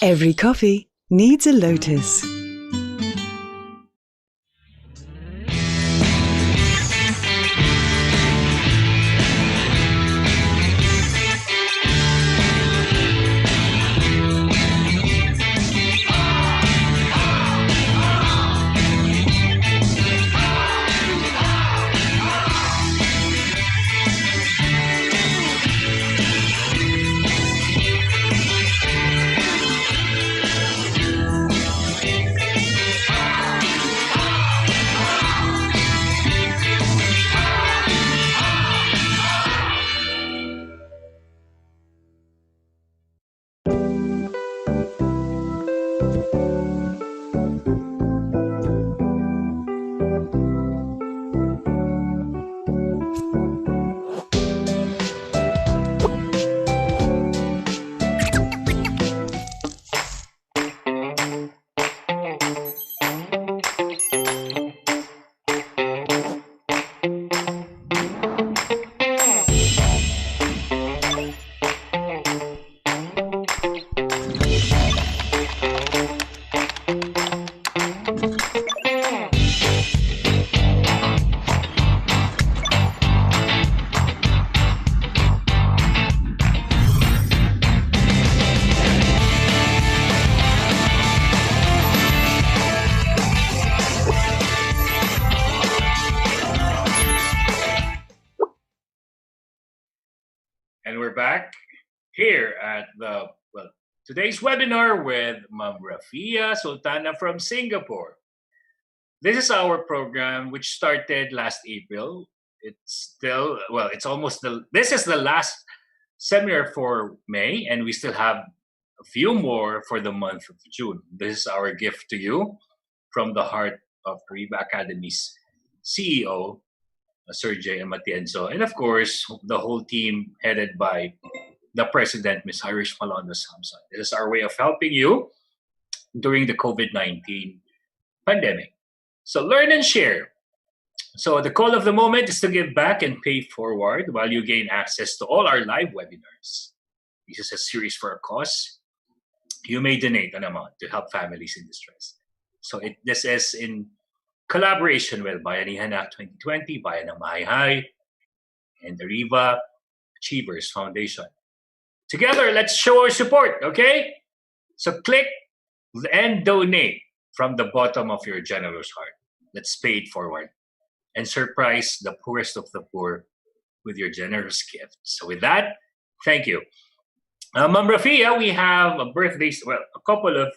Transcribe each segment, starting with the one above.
Every coffee needs a lotus. And we're back here at today's webinar with Ma'am Rafiya Sultana from Singapore. This is our program which started last April. It's still, this is the last seminar for May, and we still have a few more for the month of June. This is our gift to you from the heart of Ariva Academy's CEO, Sir J. Matienzo, and of course, the whole team headed by the President, Ms. Irish Malondo Samson. This is our way of helping you during the COVID-19 pandemic. So learn and share. So the call of the moment is to give back and pay forward while you gain access to all our live webinars. This is a series for a cause. You may donate an amount to help families in distress. So this is in collaboration with Bayanihan Act 2020, Bayan ng Mahay, and the Ariva Achievers Foundation. Together, let's show our support, okay? So click and donate from the bottom of your generous heart. Let's pay it forward and surprise the poorest of the poor with your generous gift. So with that, thank you. Ma'am Rafiya, we have a couple of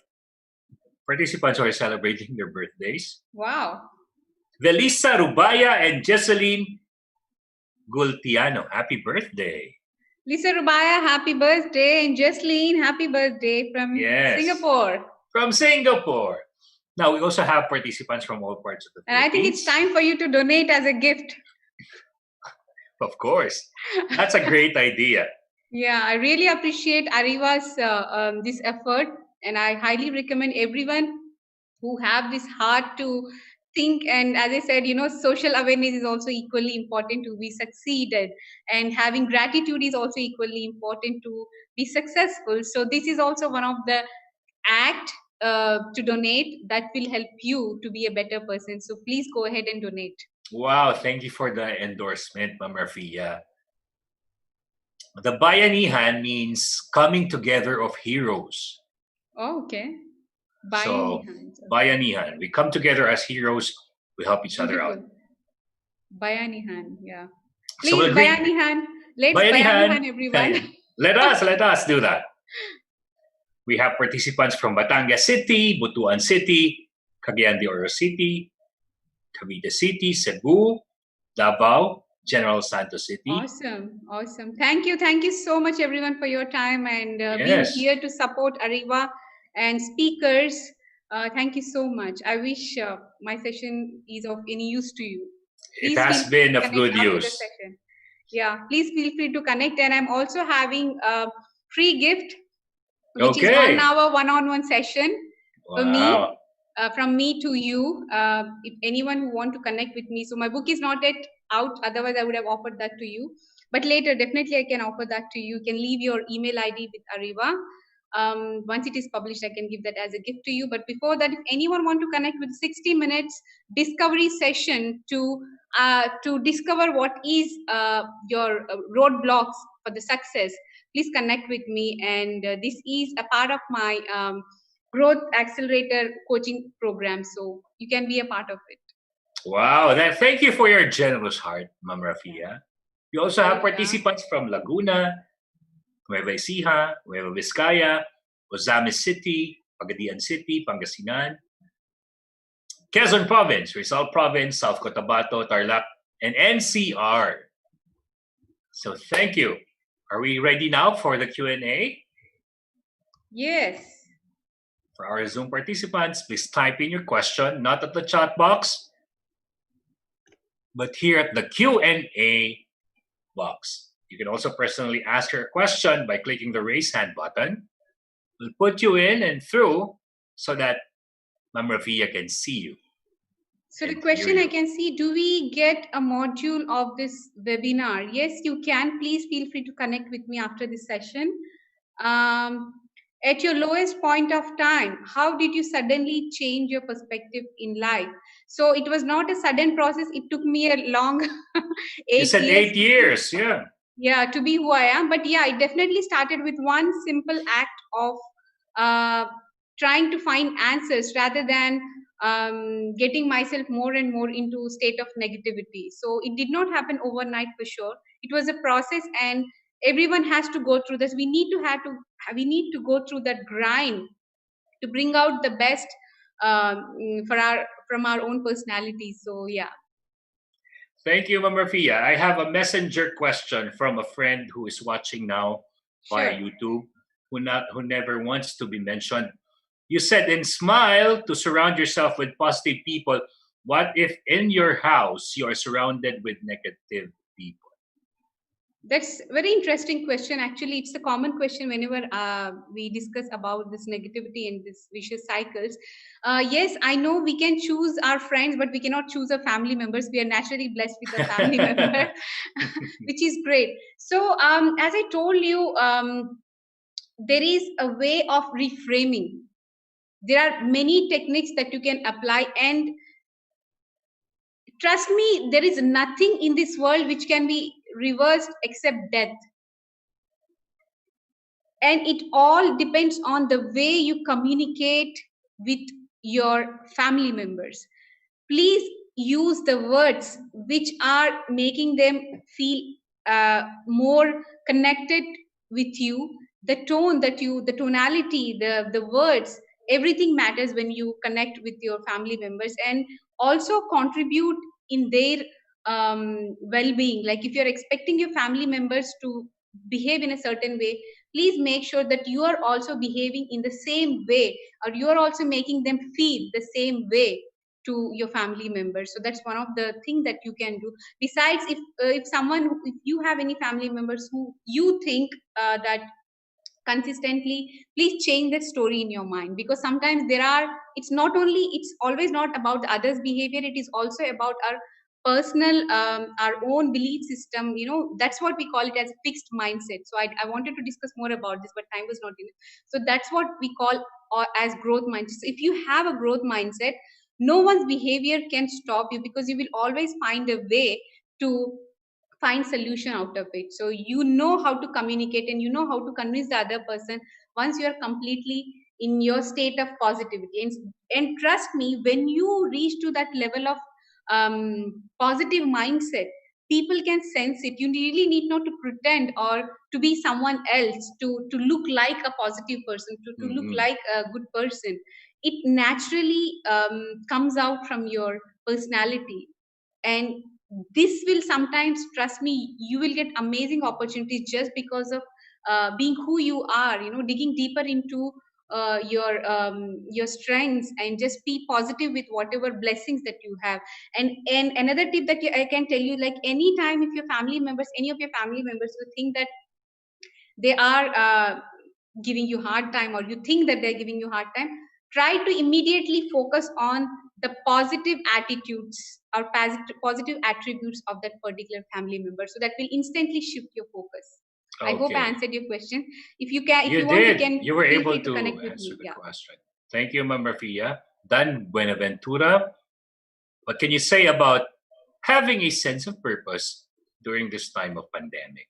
participants who are celebrating their birthdays. Wow. Velisa Rubaya and Jesseline Gultiano. Happy birthday. Lisa Rubaya, happy birthday. And Jesseline, happy birthday from Singapore. From Singapore. Now, we also have participants from all parts of the Philippines. And I think it's time for you to donate as a gift. Of course. That's a great idea. Yeah, I really appreciate Ariva's this effort. And I highly recommend everyone who have this heart to think. And as I said, social awareness is also equally important to be succeeded. And having gratitude is also equally important to be successful. So this is also one of the act to donate that will help you to be a better person. So please go ahead and donate. Wow, thank you for the endorsement, Ma'am Rafiya. The Bayanihan means coming together of heroes. Oh, okay. Bayanihan. So, Bayanihan. We come together as heroes. We help each other out. Bayanihan, yeah. Please, so Bayanihan. Let's Bayanihan, everyone. Let us do that. We have participants from Batangas City, Butuan City, Cagayan de Oro City, Cavite City, Cebu, Davao, General Santos City. Awesome. Thank you so much, everyone, for your time and being here to support Ariva and speakers. Thank you so much. I wish my session is of any use to you. It has been of good use. Yeah, please feel free to connect. And I'm also having a free gift, which is Okay. 1 hour one-on-one session for Wow. me, from me to you. If anyone who want to connect with me, so my book is not yet out. Otherwise, I would have offered that to you. But later, definitely, I can offer that to you. You can leave your email ID with Ariva. Once it is published, I can give that as a gift to you. But before that, if anyone want to connect with 60 minutes discovery session to discover what is your roadblocks for the success, please connect with me. And this is a part of my growth accelerator coaching program, so you can be a part of it. Wow. Thank you for your generous heart, Ma'am Rafiya. We also have Welcome. participants from Laguna, Nueva Ecija, Nueva Vizcaya, Ozamis City, Pagadian City, Pangasinan, Quezon Province, Rizal Province, South Cotabato, Tarlac, and NCR. So thank you. Are we ready now for the Q&A? Yes. For our Zoom participants, please type in your question, not at the chat box, but here at the Q&A box. You can also personally ask your question by clicking the raise hand button. We'll put you in and through so that Ma'am Rafiya can see you. So the and question hear I you. can see, do we get a module of this webinar? Yes, you can. Please feel free to connect with me after this session. At your lowest point of time, how did you suddenly change your perspective in life? So it was not a sudden process. It took me a long You 8 said years 8 years, yeah. to be who I am. But yeah, it definitely started with one simple act of uh, trying to find answers rather than getting myself more and more into state of negativity. So it did not happen overnight for sure. It was a process, and everyone has to go through this. We need to go through that grind to bring out the best from our own personality. So yeah. Thank you, Ma'am Rafiya. I have a messenger question from a friend who is watching now via Sure. YouTube, who never wants to be mentioned. You said in Smile to surround yourself with positive people. What if in your house you are surrounded with negative people? That's very interesting question. Actually, it's a common question whenever we discuss about this negativity and this vicious cycles. Yes, I know we can choose our friends, but we cannot choose our family members. We are naturally blessed with a family member, which is great. So, as I told you, there is a way of reframing. There are many techniques that you can apply, and trust me, there is nothing in this world which can be reversed except death. And it all depends on the way you communicate with your family members. Please use the words which are making them feel more connected with you. The tone that you the tonality, the words, everything matters when you connect with your family members, and also contribute in their well-being. Like if you're expecting your family members to behave in a certain way, please make sure that you are also behaving in the same way, or you are also making them feel the same way to your family members. So that's one of the thing that you can do. Besides, if you have any family members who you think that consistently, please change that story in your mind, because sometimes it's always not about the others behavior, it is also about our personal our own belief system. That's what we call it as fixed mindset. So I wanted to discuss more about this, but time was not enough. So that's what we call as growth mindset. So if you have a growth mindset, no one's behavior can stop you, because you will always find a way to find solution out of it. So you know how to communicate, and you know how to convince the other person once you are completely in your state of positivity. And trust me, when you reach to that level of positive mindset, people can sense it. You really need not to pretend or to be someone else to look like a positive person, to look Mhm. like a good person. It naturally comes out from your personality. And this will sometimes, trust me, you will get amazing opportunities just because of being who you are, digging deeper into your strengths, and just be positive with whatever blessings that you have. And another tip that I can tell you, like anytime if your family members, any of your family members who think that they are giving you hard time, or you think that they're giving you hard time, try to immediately focus on the positive attitudes or positive attributes of that particular family member, so that will instantly shift your focus. I hope I Okay. answered your question. If you can, if You you want, you did. can You were feel able free to to connect with answer me. the Yeah. question. Thank you, Ma'am Rafiya. Dan Buenaventura, what can you say about having a sense of purpose during this time of pandemic?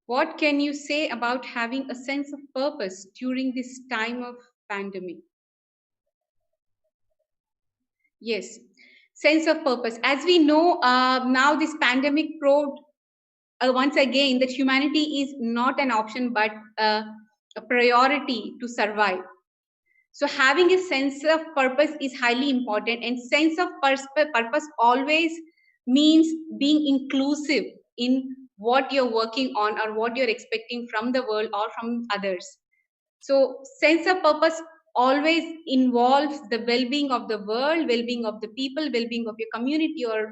What can you say about having a sense of purpose during this time of pandemic? Yes, sense of purpose. As we know, now this pandemic proved once again that humanity is not an option but a priority to survive. So having a sense of purpose is highly important, and sense of purpose always means being inclusive in what you're working on or what you're expecting from the world or from others. So sense of purpose always involves the well-being of the world, well-being of the people, well-being of your community, or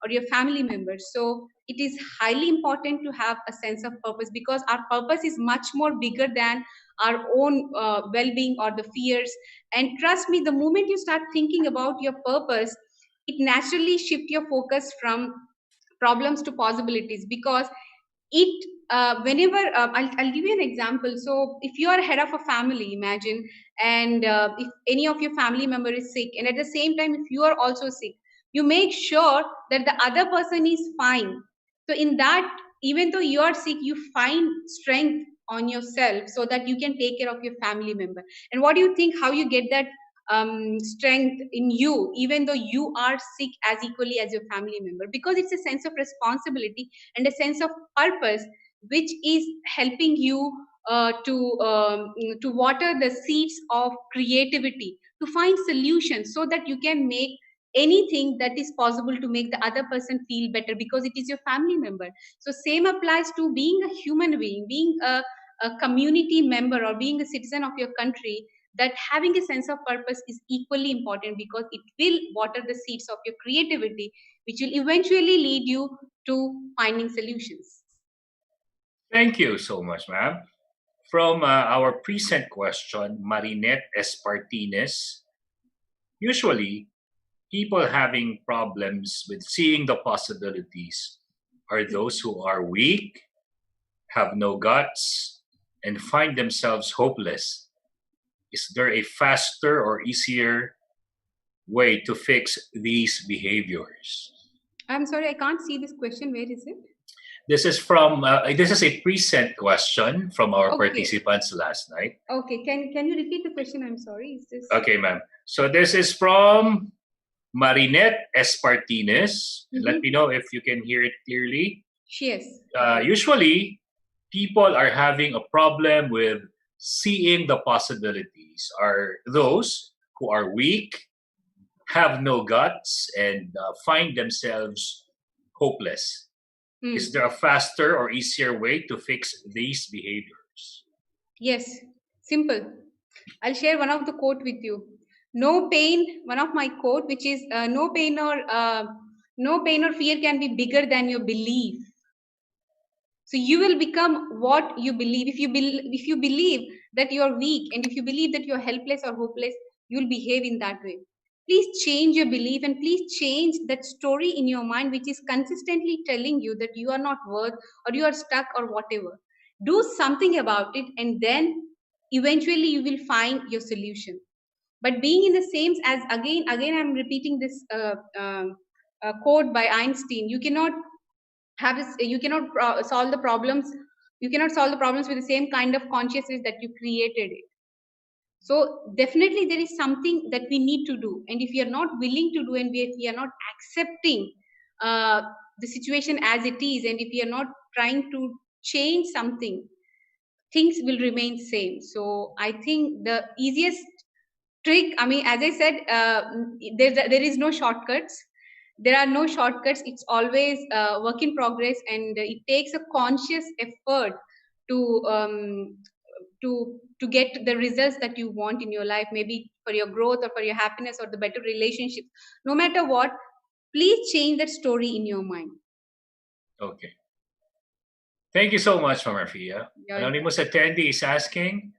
your family members. So it is highly important to have a sense of purpose, because our purpose is much more bigger than our own well-being or the fears. And trust me, the moment you start thinking about your purpose, it naturally shift your focus from problems to possibilities. Because it whenever I'll give you an example. So if you are head of a family, imagine, and if any of your family member is sick, and at the same time if you are also sick, you make sure that the other person is fine. So in that, even though you are sick, you find strength on yourself so that you can take care of your family member. And what do you think, how you get that strength in you even though you are sick as equally as your family member? Because it's a sense of responsibility and a sense of purpose, which is helping you to water the seeds of creativity, to find solutions so that you can make anything that is possible to make the other person feel better, because it is your family member. So same applies to being a human being, being a community member, or being a citizen of your country. That having a sense of purpose is equally important, because it will water the seeds of your creativity, which will eventually lead you to finding solutions. Thank you so much, ma'am. From our present question, Marinette Espartines, usually people having problems with seeing the possibilities are those who are weak, have no guts, and find themselves hopeless. Is there a faster or easier way to fix these behaviors? I'm sorry, I can't see this question. Where is it? This is a present question from our Okay. participants last night. Okay. Can you repeat the question? I'm sorry. Is this Okay, ma'am. So this is from Marinette Espartines. Let me mm-hmm. know if you can hear it clearly. Yes. Usually, people are having a problem with seeing the possibilities. Are those who are weak, have no guts, and find themselves hopeless. Is there a faster or easier way to fix these behaviors? Yes. Simple. I'll share one of the quote with you. No pain. One of my quote, which is no pain or fear can be bigger than your belief. So you will become what you believe. If you believe that you are weak, and if you believe that you are helpless or hopeless, you will behave in that way. Please change your belief, and please change that story in your mind which is consistently telling you that you are not worth, or you are stuck, or whatever. Do something about it, and then eventually you will find your solution. But being in the same, as again I'm repeating this quote by Einstein, you cannot you cannot solve the problems, you cannot solve the problems with the same kind of consciousness that you created it. So definitely there is something that we need to do, and if we are not willing to do, and if we are not accepting uh, the situation as it is, and if we are not trying to change something, things will remain same. So I think the easiest trick, I mean, as I said, there is no shortcuts. There are no shortcuts. It's always work in progress, and it takes a conscious effort to to get the results that you want in your life, maybe for your growth or for your happiness or the better relationship. No matter what, please change that story in your mind. Okay. Thank you so much, Ma'am Rafiya. You're Anonymous attendee is asking,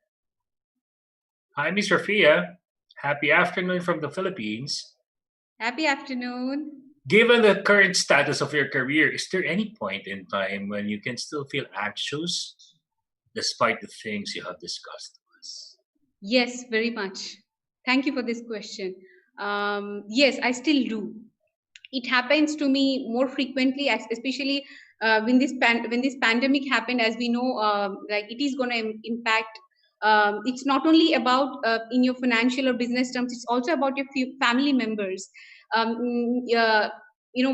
hi, Miss Rafiya. Happy afternoon from the Philippines. Happy afternoon. Given the current status of your career, is there any point in time when you can still feel anxious despite the things you have discussed with us? Yes, very much. Thank you for this question. Yes, I still do. It happens to me more frequently, especially when this pandemic happened. As we know, like it is going to impact. It's not only about in your financial or business terms. It's also about your family members.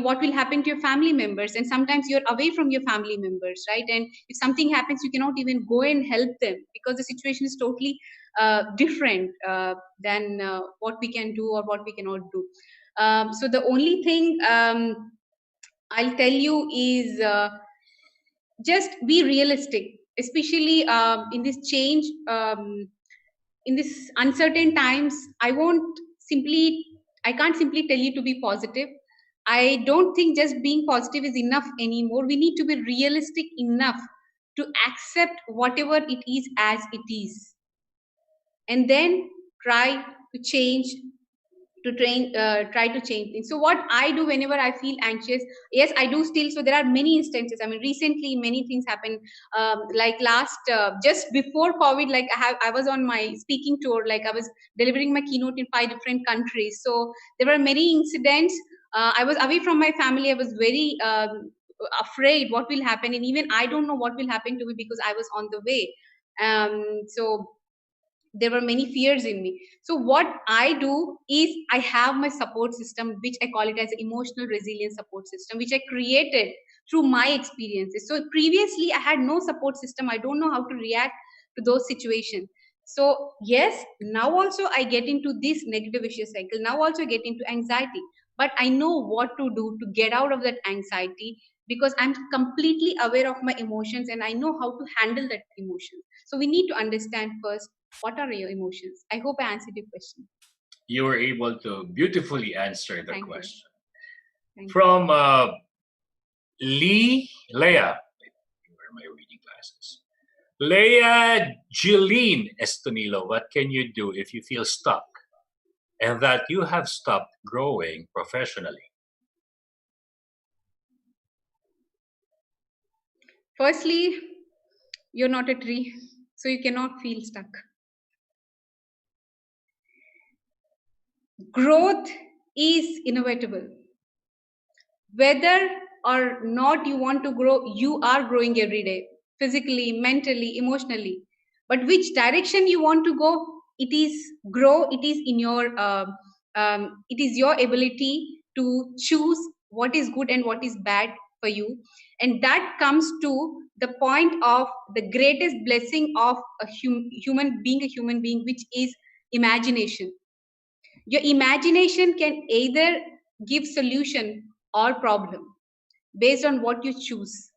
What will happen to your family members, and sometimes you're away from your family members, right? And if something happens, you cannot even go and help them because the situation is totally different than what we can do or what we cannot do. So the only thing I'll tell you is just be realistic, especially in this change, in this uncertain times. I can't simply tell you to be positive. I don't think just being positive is enough anymore. We need to be realistic enough to accept whatever it is as it is, and then try to change try to change things. So what I do whenever I feel anxious, yes, I do still. So there are many instances. I mean, recently many things happened. Like last just before COVID, like I was on my speaking tour. Like I was delivering my keynote in 5 different countries. So there were many incidents. I was away from my family. I was very afraid what will happen, and even I don't know what will happen to me because I was on the way. So there were many fears in me. So what I do is I have my support system, which I call it as emotional resilience support system, which I created through my experiences. So previously I had no support system. I don't know how to react to those situations. So yes, now also I get into this negative vicious cycle. Now also I get into anxiety, but I know what to do to get out of that anxiety, because I'm completely aware of my emotions and I know how to handle that emotion. So we need to understand first, what are your emotions? I hope I answered your question. You were able to beautifully answer the Thank you. question. Thank you. From Leah, where are my reading glasses? Leah Jeline Estonilo, what can you do if you feel stuck and that you have stopped growing professionally? Firstly, you're not a tree, so you cannot feel stuck. Growth is inevitable. Whether or not you want to grow, you are growing every day, physically, mentally, emotionally. But which direction you want to go, it is grow. It is in your it is your ability to choose what is good and what is bad for you. And that comes to the point of the greatest blessing of a human being, which is imagination. Your imagination can either give solution or problem based on what you choose.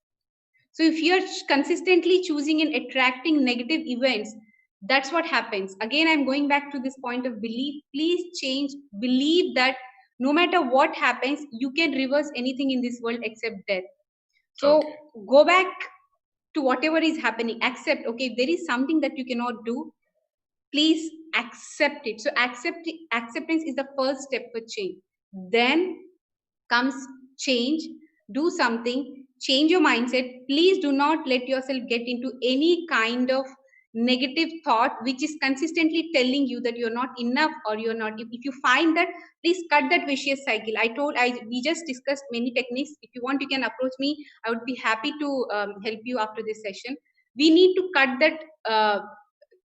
So if you're consistently choosing and attracting negative events, that's what happens. Again, I'm going back to this point of belief. Please change. Believe that no matter what happens, you can reverse anything in this world except death. So Okay. go back to whatever is happening. Accept, okay, if there is something that you cannot do, please accept it. So acceptance is the first step for change. Then comes change. Do something, change your mindset. Please do not let yourself get into any kind of negative thought which is consistently telling you that you're not enough or you're not. If you find that, please cut that vicious cycle. We just discussed many techniques. If you want, you can approach me. I would be happy to help you after this session. We need to cut that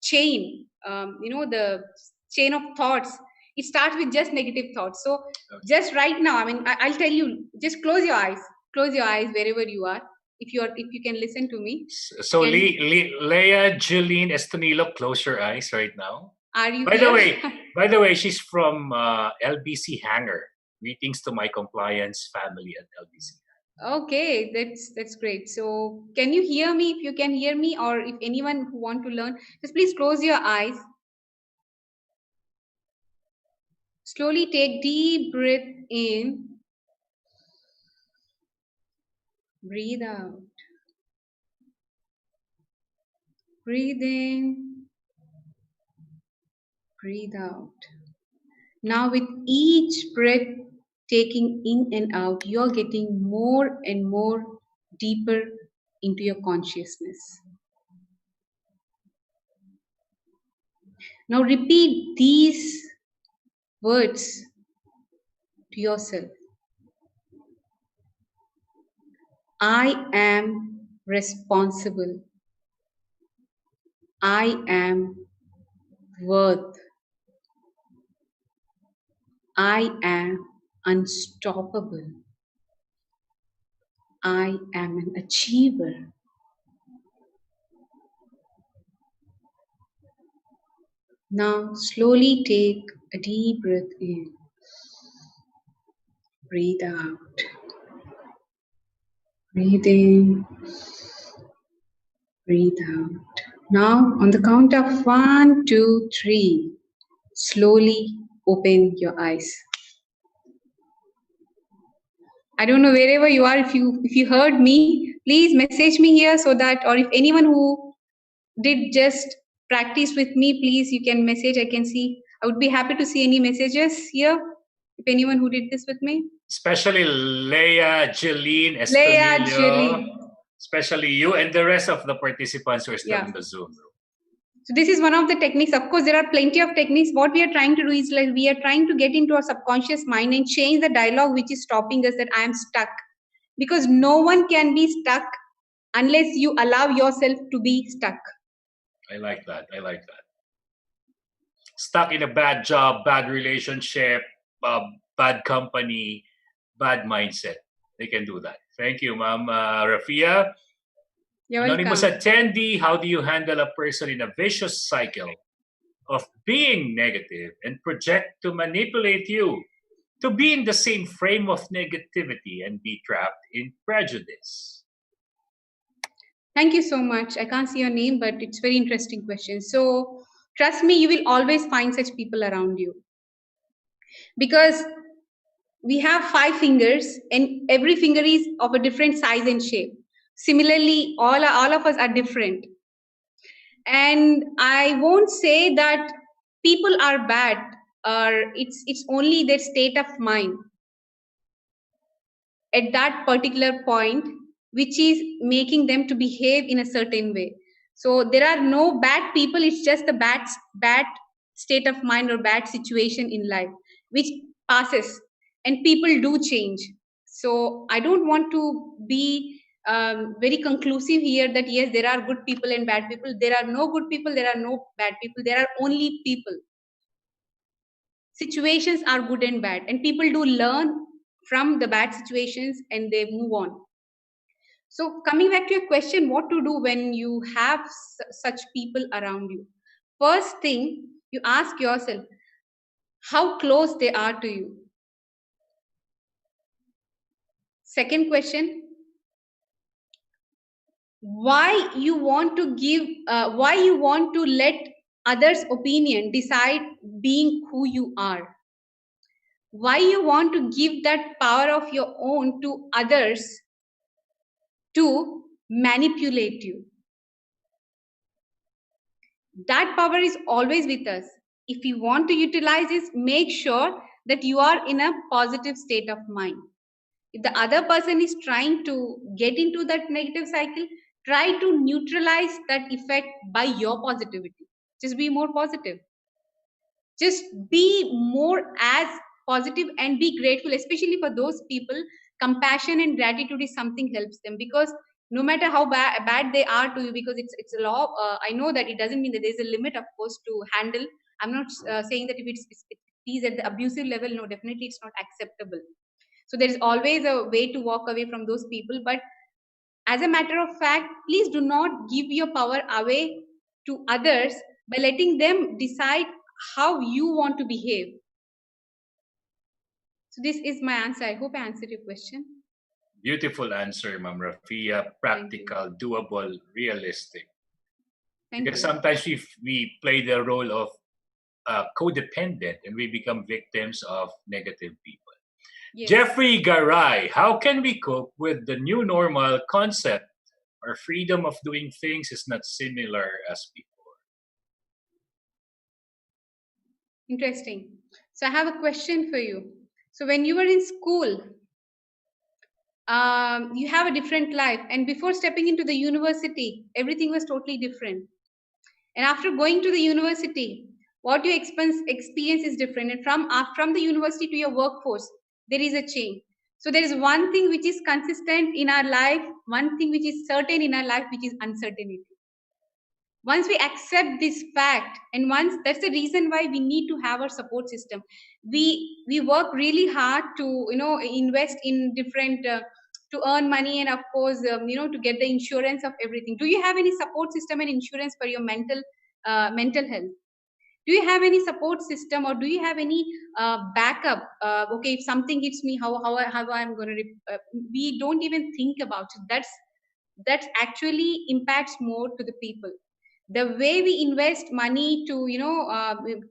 chain, the chain of thoughts. It starts with just negative thoughts. So just right now, I mean, I'll tell you, just close your eyes wherever you are. If you can listen to me, So can, Leah Jeline Estonilo, close your eyes right now. are you By here? the way, she's from LBC Hangar. Greetings to my compliance family at LBC. Okay, that's great. So can you hear me? If you can hear me, or if anyone who want to learn, just please close your eyes. Slowly take deep breath in, breathe out. Breathe in, breathe out. Now with each breath taking in and out, you're getting more and more deeper into your consciousness. Now repeat these words to yourself. I am responsible. I am worth. I am unstoppable. I am an achiever. Now slowly take a deep breath in. Breathe out. Breathe in. Breathe out. Now on the count of 1, 2, 3, slowly open your eyes. I don't know wherever you are, if you heard me, please message me here so that, or if anyone who did just practice with me, please you can message. I can see. I would be happy to see any messages here. If anyone who did this with me, Especially Leia, Jeline, Leah, Estonilio, Julie. especially you and the rest of the participants who are still Yeah. in the Zoom room. So this is one of the techniques. Of course, there are plenty of techniques. What we are trying to do is like we are trying to get into our subconscious mind and change the dialogue which is stopping us that I am stuck. Because no one can be stuck unless you allow yourself to be stuck. I like that. I like that. Stuck in a bad job, bad relationship, bad company, bad mindset. They can do that. Thank you, Ma'am Rafiya. You're Anonymous welcome. attendee, how do you handle a person in a vicious cycle of being negative and project to manipulate you to be in the same frame of negativity and be trapped in prejudice? Thank you so much. I can't see your name, but it's very interesting question. So trust me, you will always find such people around you. Because we have 5 fingers and every finger is of a different size and shape. Similarly, all of us are different. And I won't say that people are bad, or it's only their state of mind at that particular point which is making them to behave in a certain way. So there are no bad people, it's just a bad state of mind or bad situation in life which passes, and people do change. So I don't want to be very conclusive here that yes, there are good people and bad people. There are no good people, there are no bad people, there are only people. Situations are good and bad, and people do learn from the bad situations and they move on. So coming back to your question, what to do when you have such people around you? First thing, you ask yourself how close they are to you. Second question, why you want to why you want to let others opinion decide being who you are, why you want to give that power of your own to others to manipulate you. That power is always with us. If you want to utilize this, make sure that you are in a positive state of mind. If the other person is trying to get into that negative cycle, try to neutralize that effect by your positivity. Just be more positive. Just be more as positive and be grateful, especially for those people. Compassion and gratitude is something helps them, because no matter how bad they are to you, because it's a law. I know that it doesn't mean that there's a limit, of course, to handle. I'm not saying that if it is at the abusive level, no, definitely it's not acceptable. So there is always a way to walk away from those people. But as a matter of fact, please do not give your power away to others by letting them decide how you want to behave. So this is my answer. I hope I answered your question. Beautiful answer, Ma'am Rafiya. Thank you. Practical, doable, realistic. Thank Because you. sometimes we play the role of codependent and we become victims of negative people. Yes. Jeffrey Garay, how can we cope with the new normal concept? Our freedom of doing things is not similar as before. Interesting. So I have a question for you. So when you were in school, you have a different life, and before stepping into the university, everything was totally different. And after going to the university, what you experience is different. And from the university to your workforce, there is a change. So there is one thing which is consistent in our life, one thing which is certain in our life, which is uncertainty. Once we accept this fact, and once that's the reason why we need to have our support system. We work really hard to invest in different to earn money, and of course to get the insurance of everything. Do you have any support system and insurance for your mental health? Do you have any support system, or do you have any backup? Okay, if something hits me, how I'm going to we don't even think about it. That's actually impacts more to the people. The way we invest money to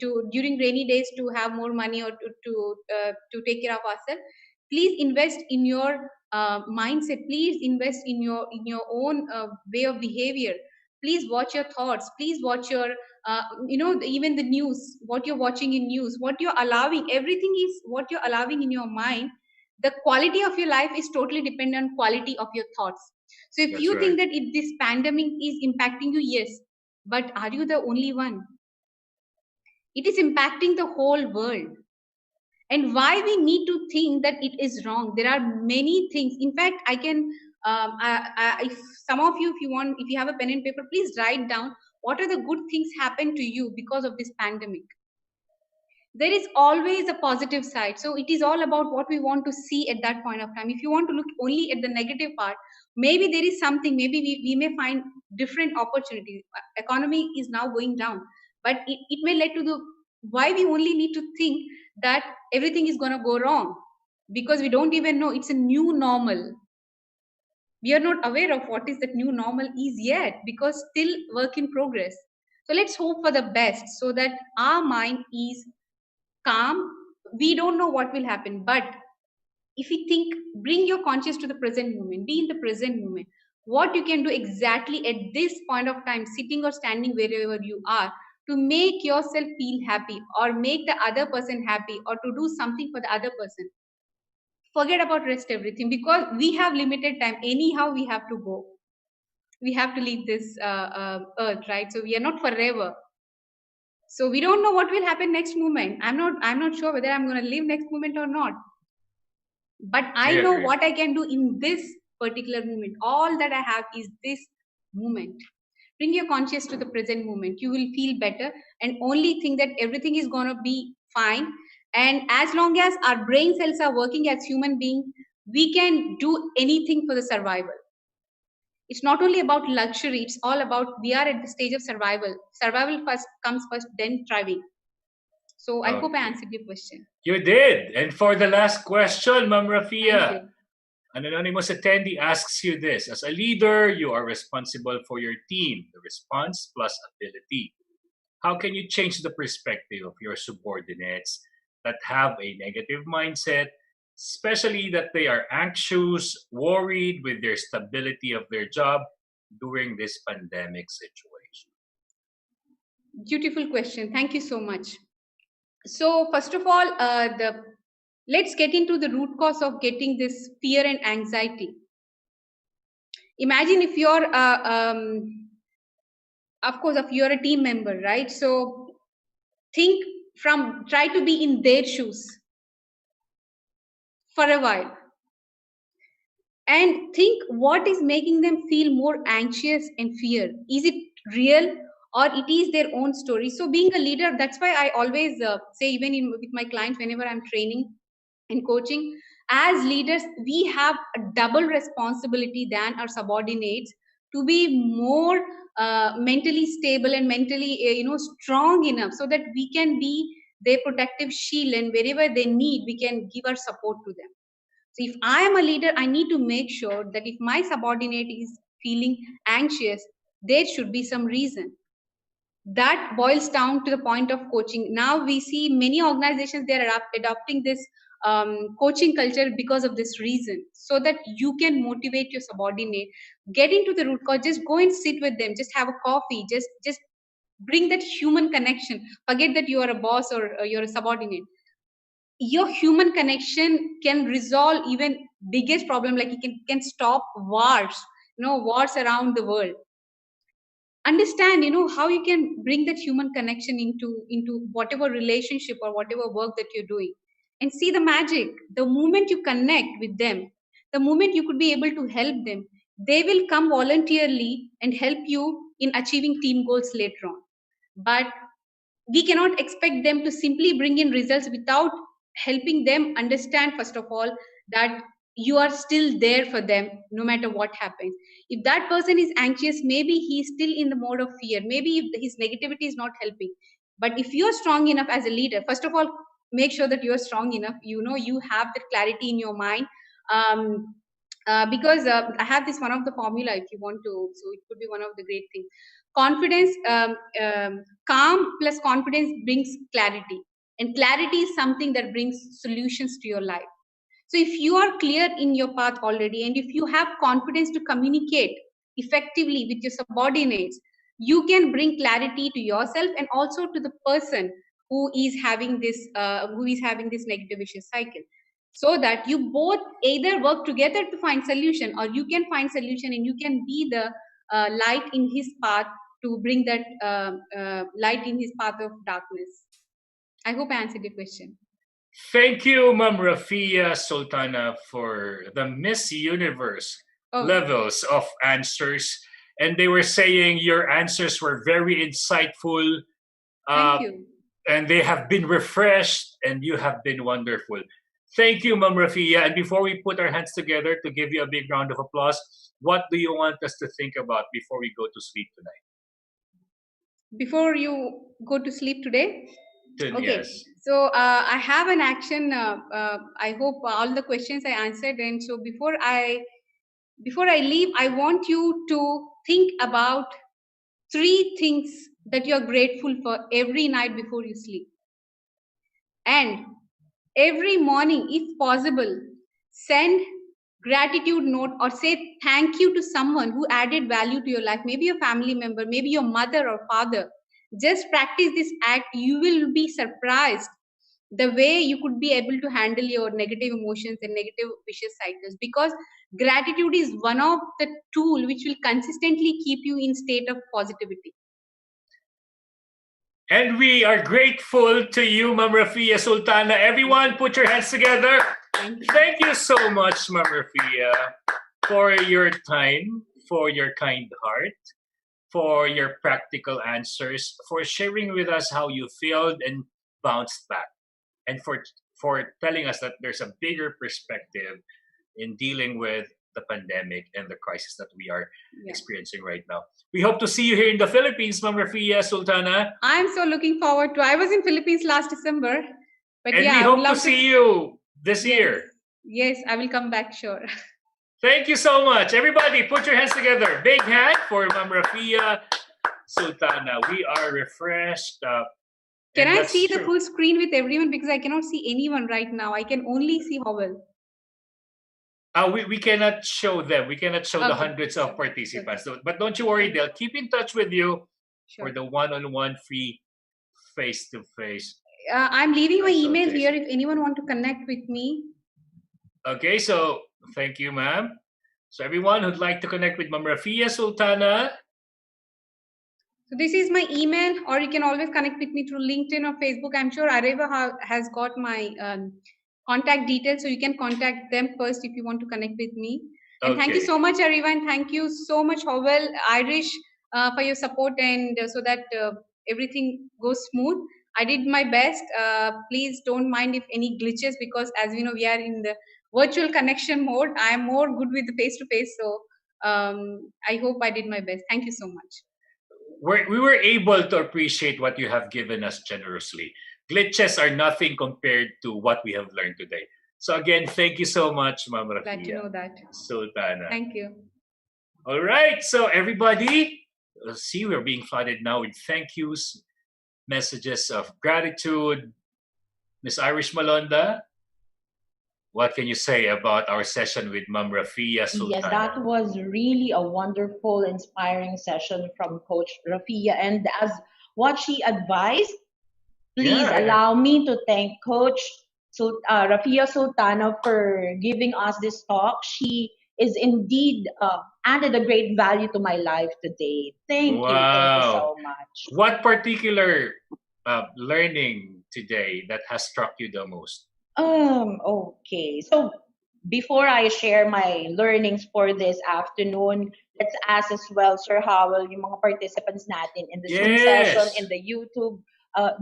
to during rainy days to have more money, or to take care of ourselves. Please invest in your mindset. Please invest in your own way of behavior. Please watch your thoughts. Please watch your even the news, what you're watching in news, what you're allowing. Everything is what you're allowing in your mind. The quality of your life is totally dependent on quality of your thoughts. So if That's you right. think that if this pandemic is impacting you, yes, but are you the only one? It is impacting the whole world. And why we need to think that it is wrong? There are many things. In fact, I can, if some of you, if you want, if you have a pen and paper, please write down what are the good things happen to you because of this pandemic. There is always a positive side. So it is all about what we want to see at that point of time. If you want to look only at the negative part, maybe there is something, maybe we may find different opportunities. Economy is now going down, but it may lead to the why we only need to think that everything is going to go wrong, because we don't even know it's a new normal. We are not aware of what is that new normal is yet, because still work in progress. So let's hope for the best, so that our mind is calm. We don't know what will happen, but if we think, bring your conscious to the present moment, be in the present moment, what you can do exactly at this point of time, sitting or standing wherever you are, to make yourself feel happy, or make the other person happy, or to do something for the other person. Forget about rest everything, because we have limited time. Anyhow, we have to go. We have to leave this earth, right? So we are not forever. So we don't know what will happen next moment. I'm not sure whether I'm going to live next moment or not, but I I know agree. what I can do in this particular moment. All that I have is this moment. Bring your conscious to the present moment. You will feel better, and only think that everything is going to be fine. And as long as our brain cells are working as human beings, we can do anything for the survival. It's not only about luxury, it's all about we are at the stage of survival. Survival first comes first, then thriving. So I hope I Okay. answered your question. You did. And for the last question, Ma'am Thank Rafia, you. an anonymous attendee asks you this. As a leader, you are responsible for your team, the response plus ability. How can you change the perspective of your subordinates that have a negative mindset, especially that they are anxious, worried with their stability of their job during this pandemic situation? Beautiful question. Thank you so much. So first of all, the let's get into the root cause of getting this fear and anxiety. Imagine if you're of course if you're a team member, right? So think, from try to be in their shoes for a while, and think what is making them feel more anxious and fear. Is it real, or it is their own story? So being a leader, that's why I always say, even with my clients, whenever I'm training and coaching, as leaders we have a double responsibility than our subordinates, to be more mentally stable and mentally strong enough, so that we can be their protective shield, and wherever they need we can give our support to them. So So if I am a leader, I need to make sure that if my subordinate is feeling anxious, there should be some reason. That boils down to the point of coaching. Now we see many organizations, they are adopting this coaching culture because of this reason, so that you can motivate your subordinate, get into the root cause, just go and sit with them, just have a coffee, just bring that human connection. Forget that you are a boss or you're a subordinate. Your human connection can resolve even biggest problem, like it can stop wars, wars around the world. Understand, how you can bring that human connection into whatever relationship or whatever work that you're doing, and see the magic. The moment you connect with them, the moment you could be able to help them, they will come voluntarily and help you in achieving team goals later on. But we cannot expect them to simply bring in results without helping them understand, first of all, that you are still there for them no matter what happens. If that person is anxious, maybe he's still in the mode of fear, maybe if his negativity is not helping. But if you're strong enough as a leader, first of all, make sure that you're strong enough, you have that clarity in your mind. Because I have this one of the formula, if you want to, so it could be one of the great things. Confidence, calm plus confidence brings clarity, and clarity is something that brings solutions to your life. So if you are clear in your path already, and if you have confidence to communicate effectively with your subordinates, you can bring clarity to yourself and also to the person who is having this negative vicious cycle, so that you both either work together to find solution, or you can find solution and you can be the light in his path, to bring that light in his path of darkness. I hope I answered your question. Thank you, Ma'am Rafiya Sultana, for the Miss Universe levels of answers. And they were saying your answers were very insightful. Thank you. And they have been refreshed, and you have been wonderful. Thank you, Ma'am Rafiya. And before we put our hands together to give you a big round of applause, what do you want us to think about before we go to sleep tonight? Before you go to sleep today? Okay. Yes. So I have an action. I hope all the questions I answered. And so before I leave, I want you to think about 3 things that you're grateful for every night before you sleep. And every morning, if possible, send gratitude note or say thank you to someone who added value to your life, maybe a family member, maybe your mother or father. Just practice this act. You will be surprised the way you could be able to handle your negative emotions and negative vicious cycles, because gratitude is one of the tool which will consistently keep you in state of positivity. And we are grateful to you, Ma'am Rafiya Sultana. Everyone, put your hands together. Thank you so much, Ma'am Rafiya, for your time, for your kind heart, for your practical answers, for sharing with us how you failed and bounced back, and for telling us that there's a bigger perspective in dealing with the pandemic and the crisis that we are experiencing right now. We hope to see you here in the Philippines, Ma'am Rafiya Sultana. I'm so looking forward to. I was in Philippines last December, but and we hope to see you this year. Yes, I will come back, sure. Thank you so much. Everybody, put your hands together. Big hand for Ma'am Rafiya Sultana. We are refreshed. Can I see the full screen with everyone? Because I cannot see anyone right now. I can only see Howell. We cannot show them. We cannot show the hundreds of participants. So, but don't you worry, they'll keep in touch with you for the one-on-one free face-to-face. I'm leaving my email here if anyone want to connect with me. Okay, so thank you, ma'am. So everyone who'd like to connect with Ma'am Rafiya Sultana. So this is my email, or you can always connect with me through LinkedIn or Facebook. I'm sure Ariva has got my contact details, so you can contact them first if you want to connect with me. And thank you so much, Ariva, and thank you so much, Howell, Irish, for your support, and so that everything goes smooth. I did my best. Please don't mind if any glitches, because as we know, we are in the virtual connection mode. I am more good with the face-to-face, so I hope I did my best. Thank you so much. We were able to appreciate what you have given us generously. Glitches are nothing compared to what we have learned today. So again, thank you so much, Ma'am Glad to Rafiya know that. Sultana. Thank you. All right, so everybody, see, we're being flooded now with thank yous, messages of gratitude. Miss Irish Malonda, what can you say about our session with Ma'am Rafiya Yes, Sultana? that was really a wonderful, inspiring session from Coach Rafia. And as what she advised, please Yeah, allow me to thank Coach Rafia Sultana for giving us this talk. She is indeed added a great value to my life today. Thank you. Thank you wow. so much. What particular learning today that has struck you the most? Okay. So before I share my learnings for this afternoon, let's ask as well, Sir Howell, yung mga participants natin in the Zoom session, in Yes.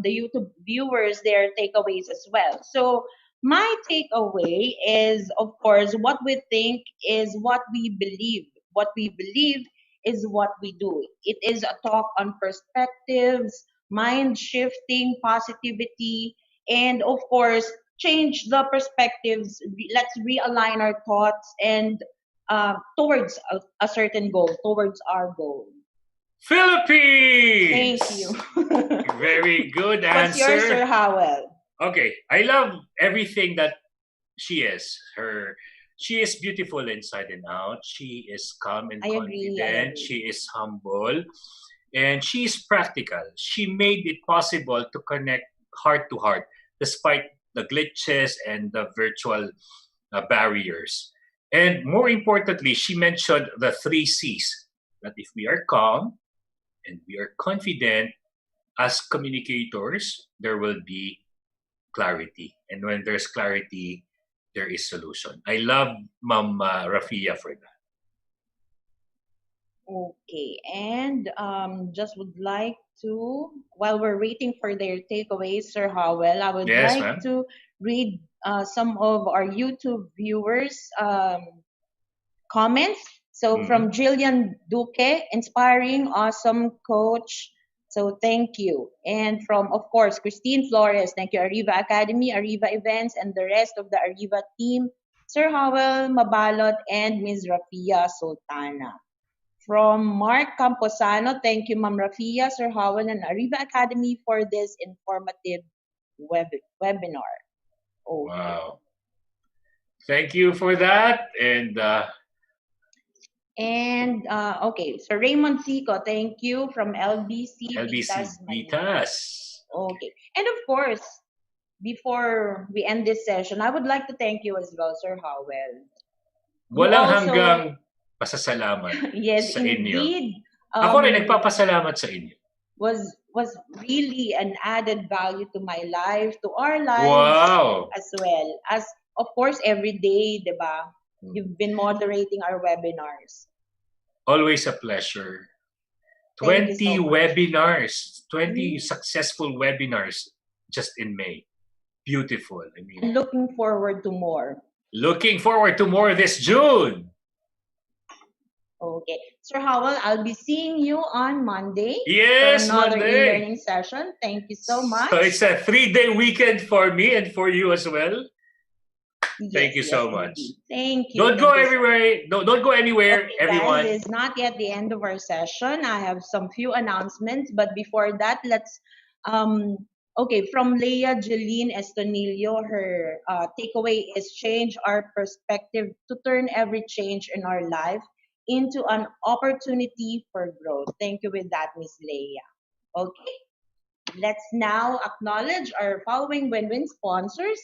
the YouTube viewers, their takeaways as well. So my takeaway is, of course, what we think is what we believe. What we believe is what we do. It is a talk on perspectives, mind shifting, positivity, and of course, change the perspectives. Let's realign our thoughts and towards a certain goal, towards our goal. Thank you. Philippines. Very good What's yours, Sir answer. Howell? Okay, I love everything that she is. She is beautiful inside and out. She is calm and I agree. I confident. agree. She is humble, and she is practical. She made it possible to connect heart to heart despite the glitches and the virtual barriers. And more importantly, she mentioned the three C's, that if we are calm and we are confident as communicators, there will be clarity. And when there's clarity, there is solution. I love Ma'am Rafia for that. Okay, and just would like to, while we're waiting for their takeaways, Sir Howell, I would Yes, like ma'am. to read some of our YouTube viewers' comments. So Mhm. from Jillian Duque, inspiring, awesome coach. So thank you. And from, of course, Christine Flores, thank you, Ariva Academy, Ariva Events, and the rest of the Ariva team, Sir Howell Mabalot, and Ms. Rafia Sultana. From Mark Camposano, thank you, Ma'am Rafia, Sir Howell, and Ariva Academy for this informative webinar. Okay. Wow. Thank you for that. And And okay, so Raymond Sico, thank you from LBC LBC Vitas Manila. Vitas. Okay, and of course, before we end this session, I would like to thank you as well, Sir Howell. You Walang also, hanggang pasasalamat yes, sa inyo. indeed, Ako rin nagpapasalamat sa inyo. was really an added value to my life, to our lives Wow. as well. As of course, every day, diba? Hmm. You've been moderating our webinars. Always a pleasure. Thank you 20 so much. webinars, 20 Mm. successful webinars just in May. Beautiful. I mean, And looking forward to more. looking forward to more this June. Okay. Sir Howell, I'll be seeing you on Monday for Yes, another Monday. e-learning session. Thank you so much. So it's a 3-day weekend for me and for you as well. Thank you Yes, so much. indeed. Thank you. Don't go Thank you so everywhere. Don't go anywhere, Okay, everyone. guys, it's not yet the end of our session. I have some few announcements, but before that, let's okay, from Leah Jeline Estonillo, her takeaway is change our perspective to turn every change in our life into an opportunity for growth. Thank you with that, Miss Leah. Okay, let's now acknowledge our following win-win sponsors.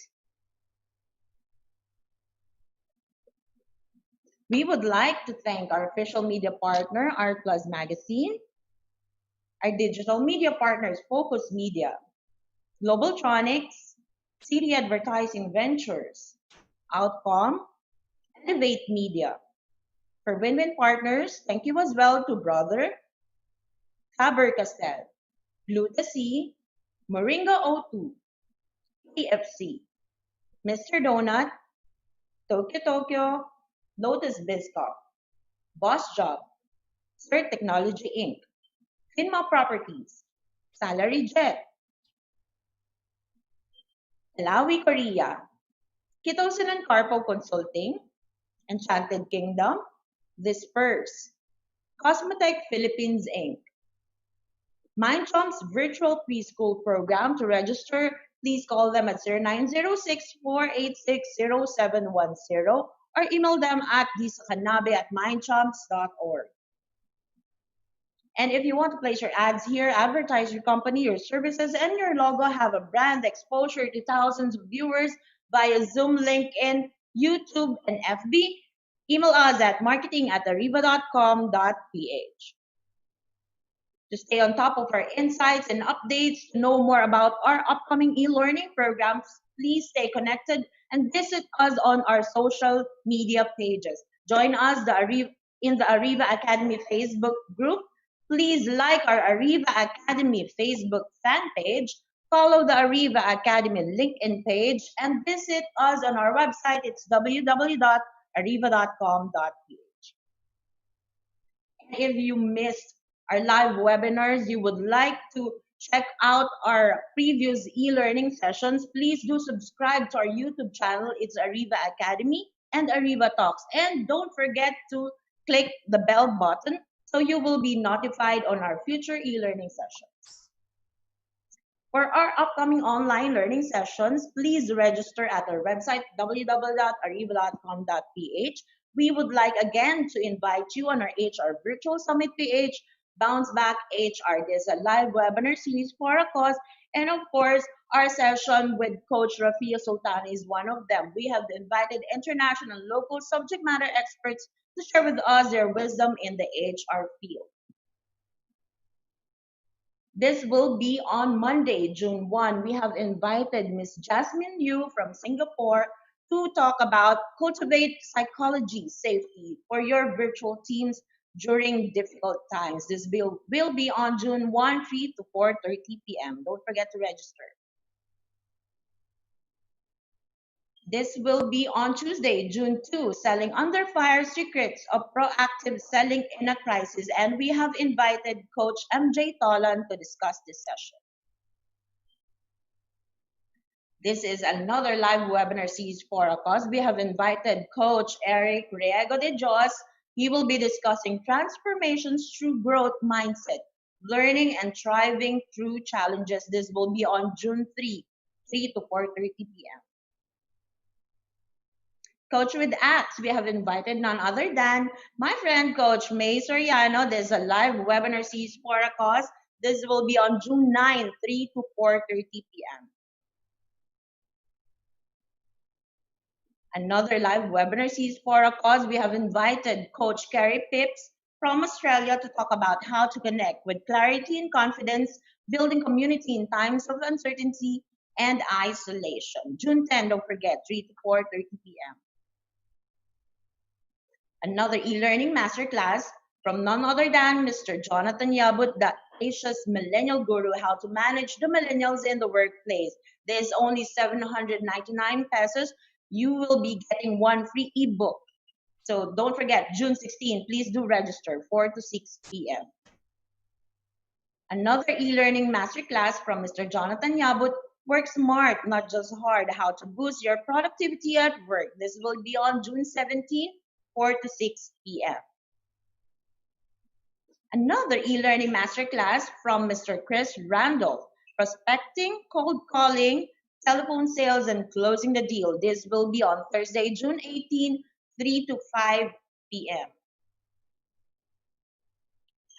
We would like to thank our official media partner, Art Plus Magazine, our digital media partners, Focus Media, Globaltronics, City Advertising Ventures, Outcom, Elevate Media. For win-win partners, thank you as well to Brother, Faber-Castell, Gluta-C, Moringa O2, KFC, Mr. Donut, Tokyo Tokyo, Lotus Biscoff, Boss Job, Sir Technology Inc., Finma Properties, Salary Jet, Malawi Korea, Kitosin and Carpo Consulting, Enchanted Kingdom, Disperse, Cosmetech Philippines Inc., MindChomp's virtual preschool program. To register, please call them at 0906-486-0710 or email them at dsakanabe@mindchomps.org. And if you want to place your ads here, advertise your company, your services, and your logo, have a brand exposure to thousands of viewers via Zoom, LinkedIn, YouTube, and FB, email us at marketing@ariva.com.ph. To stay on top of our insights and updates, to know more about our upcoming e-learning programs, please stay connected and visit us on our social media pages. Join us in the Ariva Academy Facebook group. Please like our Ariva Academy Facebook fan page, follow the Ariva Academy LinkedIn page, and visit us on our website. It's www.ariva.com.ph. If you missed our live webinars, you would like to check out our previous e-learning sessions, please do subscribe to our YouTube channel. It's Ariva Academy and Ariva Talks. And don't forget to click the bell button so you will be notified on our future e-learning sessions. For our upcoming online learning sessions, please register at our website, www.ariva.com.ph. We would like again to invite you on our HR Virtual Summit PH, Bounce Back HR. There's a live webinar series for a cause. And of course, our session with Coach Rafiya Sultana is one of them. We have invited international and local subject matter experts to share with us their wisdom in the HR field. This will be on Monday, June 1. We have invited Miss Jasmine Yu from Singapore to talk about cultivate psychology safety for your virtual teams during difficult times. This will be on June 1, 3 to 4:30 p.m. Don't forget to register. This will be on Tuesday, June 2, Selling Under Fire Secrets of Proactive Selling in a Crisis. And we have invited Coach MJ Tolan to discuss this session. This is another live webinar series for a cause. We have invited Coach Eric Riego de Jos. He will be discussing transformations through growth mindset, learning and thriving through challenges. This will be on June 3, 3 to 4:30 p.m. Coach with Acts, we have invited none other than my friend Coach May Soriano. There's a live webinar series for a cause. This will be on June 9, 3 to 4:30 p.m. Another live webinar series for a cause. We have invited Coach Carrie Pips from Australia to talk about how to connect with clarity and confidence, building community in times of uncertainty and isolation. June 10, don't forget, 3 to 4:30 p.m. Another e-learning masterclass from none other than Mr. Jonathan Yabut, the Asia's millennial guru, how to manage the millennials in the workplace. There's only 799 pesos. You will be getting one free ebook. So don't forget, June 16, please do register, 4 to 6 p.m. Another e-learning masterclass from Mr. Jonathan Yabut, Work Smart, Not Just Hard, how to boost your productivity at work. This will be on June 17, 4 to 6 p.m. Another e-learning masterclass from Mr. Chris Randall, Prospecting, Cold Calling, Telephone Sales, and Closing the Deal. This will be on Thursday, June 18, 3 to 5 p.m.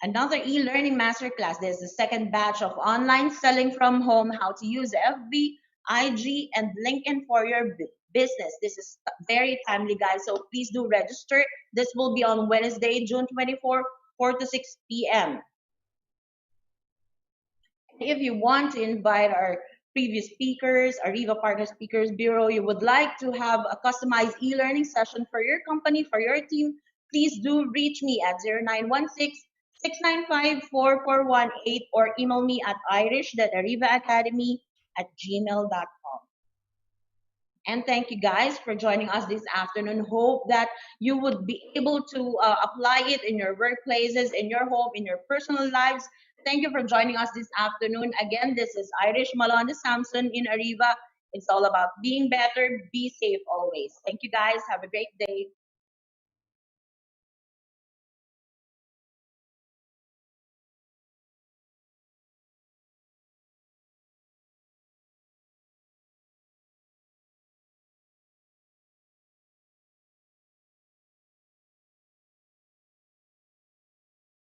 Another e-learning masterclass. There's the second batch of online selling from home, how to use FB, IG, and LinkedIn for your business. This is very timely, guys, so please do register. This will be on Wednesday, June 24, 4 to 6 p.m. If you want to invite our previous speakers, Ariva Partner Speakers Bureau, you would like to have a customized e-learning session for your company, for your team, please do reach me at 0916-695-4418 or email me at irish.arivaacademy@gmail.com. And thank you guys for joining us this afternoon. Hope that you would be able to apply it in your workplaces, in your home, in your personal lives. Thank you for joining us this afternoon. Again, this is Irish Malonda Samson in Ariva. It's all about being better. Be safe always. Thank you guys. Have a great day.